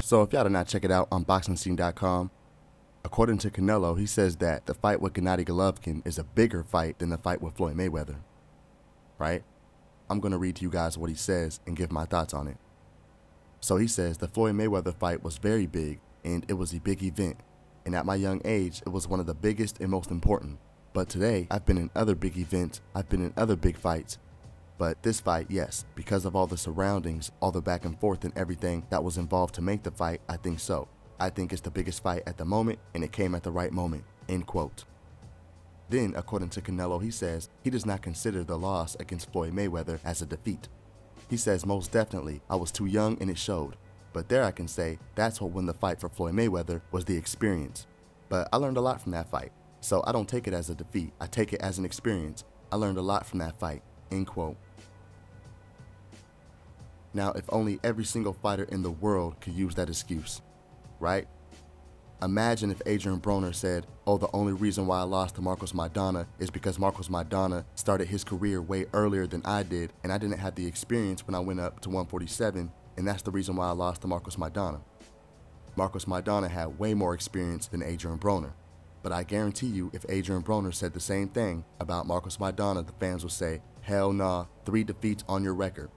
So if y'all did not check it out on BoxingScene.com, according to Canelo, he says that the fight with Gennady Golovkin is a bigger fight than the fight with Floyd Mayweather, right? I'm going to read to you guys what he says and give my thoughts on it. So he says the Floyd Mayweather fight was very big and it was a big event. And at my young age, it was one of the biggest and most important. But today, I've been in other big events, I've been in other big fights. But this fight, yes, because of all the surroundings, all the back and forth and everything that was involved to make the fight, I think so. I think it's the biggest fight at the moment and it came at the right moment, end quote. Then, according to Canelo, he says he does not consider the loss against Floyd Mayweather as a defeat. He says most definitely, I was too young and it showed. But there I can say that's what won the fight for Floyd Mayweather was the experience. But I learned a lot from that fight. So I don't take it as a defeat, I take it as an experience. I learned a lot from that fight, end quote. Now, if only every single fighter in the world could use that excuse, right? Imagine if Adrian Broner said, oh, the only reason why I lost to Marcos Maidana is because Marcos Maidana started his career way earlier than I did, and I didn't have the experience when I went up to 147, and that's the reason why I lost to Marcos Maidana. Marcos Maidana had way more experience than Adrian Broner. But I guarantee you, if Adrian Broner said the same thing about Marcos Maidana, the fans would say, hell nah, 3 defeats on your record.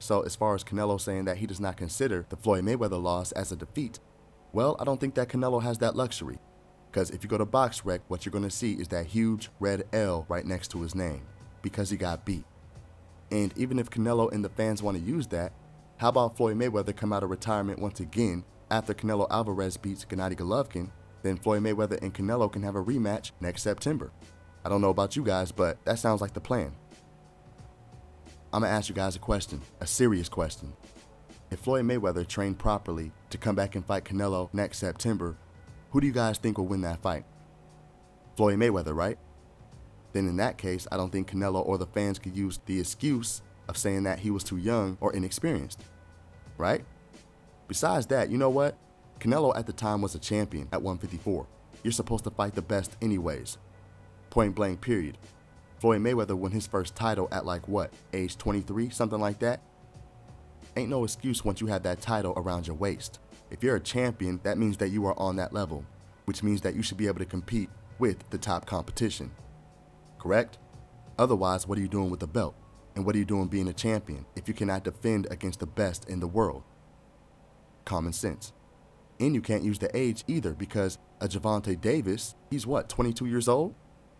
So as far as Canelo saying that he does not consider the Floyd Mayweather loss as a defeat, well, I don't think that Canelo has that luxury. Because if you go to BoxRec, what you're going to see is that huge red L right next to his name, because he got beat. And even if Canelo and the fans want to use that, how about Floyd Mayweather come out of retirement once again after Canelo Alvarez beats Gennady Golovkin, then Floyd Mayweather and Canelo can have a rematch next September. I don't know about you guys, but that sounds like the plan. I'm going to ask you guys a question, a serious question. If Floyd Mayweather trained properly to come back and fight Canelo next September, who do you guys think will win that fight? Floyd Mayweather, right? Then in that case, I don't think Canelo or the fans could use the excuse of saying that he was too young or inexperienced, right? Besides that, you know what? Canelo at the time was a champion at 154. You're supposed to fight the best anyways. Point blank period. Floyd Mayweather won his first title at like what, age 23, something like that? Ain't no excuse once you have that title around your waist. If you're a champion, that means that you are on that level, which means that you should be able to compete with the top competition. Correct? Otherwise, what are you doing with the belt? And what are you doing being a champion if you cannot defend against the best in the world? Common sense. And you can't use the age either because a Gervonta Davis, he's what, 22 years old?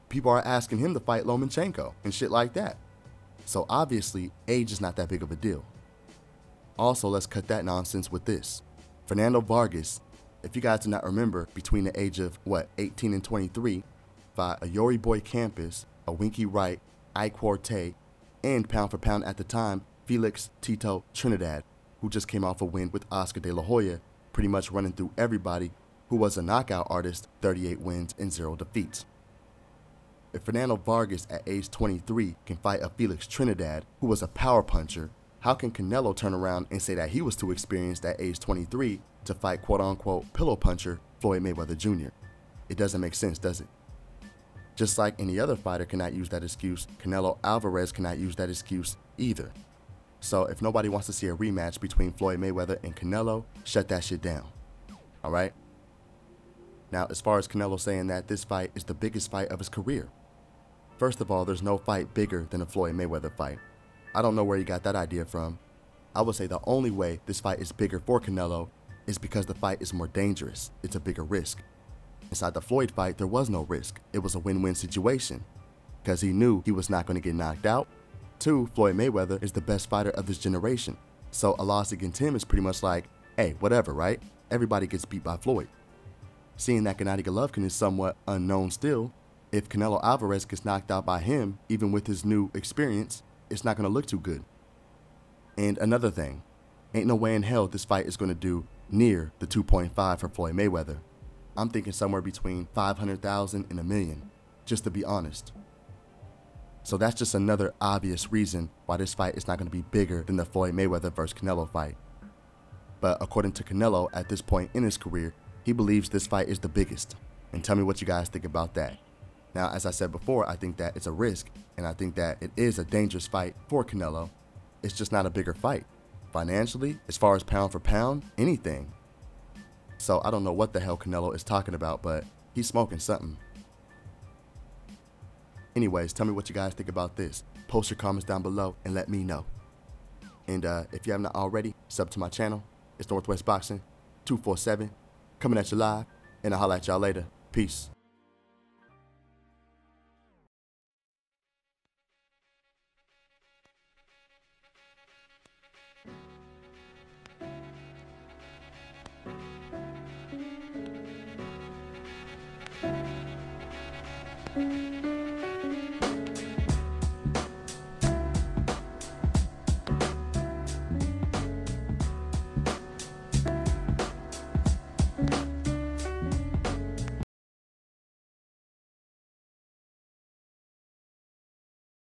People are asking him to fight Lomachenko and shit like that. So obviously, age is not that big of a deal. Also, let's cut that nonsense with this. Fernando Vargas, if you guys do not remember, between the age of, what, 18 and 23, fought a Yuri Boy Campus, a Winky Wright, Ike Quartet, and pound for pound at the time, Felix Tito Trinidad, who just came off a win with Oscar De La Hoya, pretty much running through everybody, who was a knockout artist, 38 wins and 0 defeats. If Fernando Vargas at age 23 can fight a Felix Trinidad, who was a power puncher, how can Canelo turn around and say that he was too experienced at age 23 to fight quote-unquote pillow puncher Floyd Mayweather Jr.? It doesn't make sense, does it? Just like any other fighter cannot use that excuse, Canelo Alvarez cannot use that excuse either. So if nobody wants to see a rematch between Floyd Mayweather and Canelo, shut that shit down. Alright? Now, as far as Canelo saying that this fight is the biggest fight of his career, first of all, there's no fight bigger than a Floyd Mayweather fight. I don't know where he got that idea from. I would say the only way this fight is bigger for Canelo is because the fight is more dangerous. It's a bigger risk. Inside the Floyd fight, there was no risk. It was a win-win situation because he knew he was not going to get knocked out. 2, Floyd Mayweather is the best fighter of this generation. So a loss against him is pretty much like, hey, whatever, right? Everybody gets beat by Floyd. Seeing that Gennady Golovkin is somewhat unknown still, if Canelo Alvarez gets knocked out by him, even with his new experience, it's not going to look too good. And another thing, ain't no way in hell this fight is going to do near the 2.5 for Floyd Mayweather. I'm thinking somewhere between 500,000 and $1 million, just to be honest. So that's just another obvious reason why this fight is not going to be bigger than the Floyd Mayweather vs. Canelo fight. But according to Canelo, at this point in his career, he believes this fight is the biggest. And tell me what you guys think about that. Now, as I said before, I think that it's a risk, and I think that it is a dangerous fight for Canelo. It's just not a bigger fight. financially, as far as pound for pound, anything. So I don't know what the hell Canelo is talking about, but he's smoking something. Anyways, tell me what you guys think about this. Post your comments down below and let me know. And if you haven't already, sub to my channel. It's Northwest Boxing 247, coming at you live, and I'll holla at y'all later. Peace.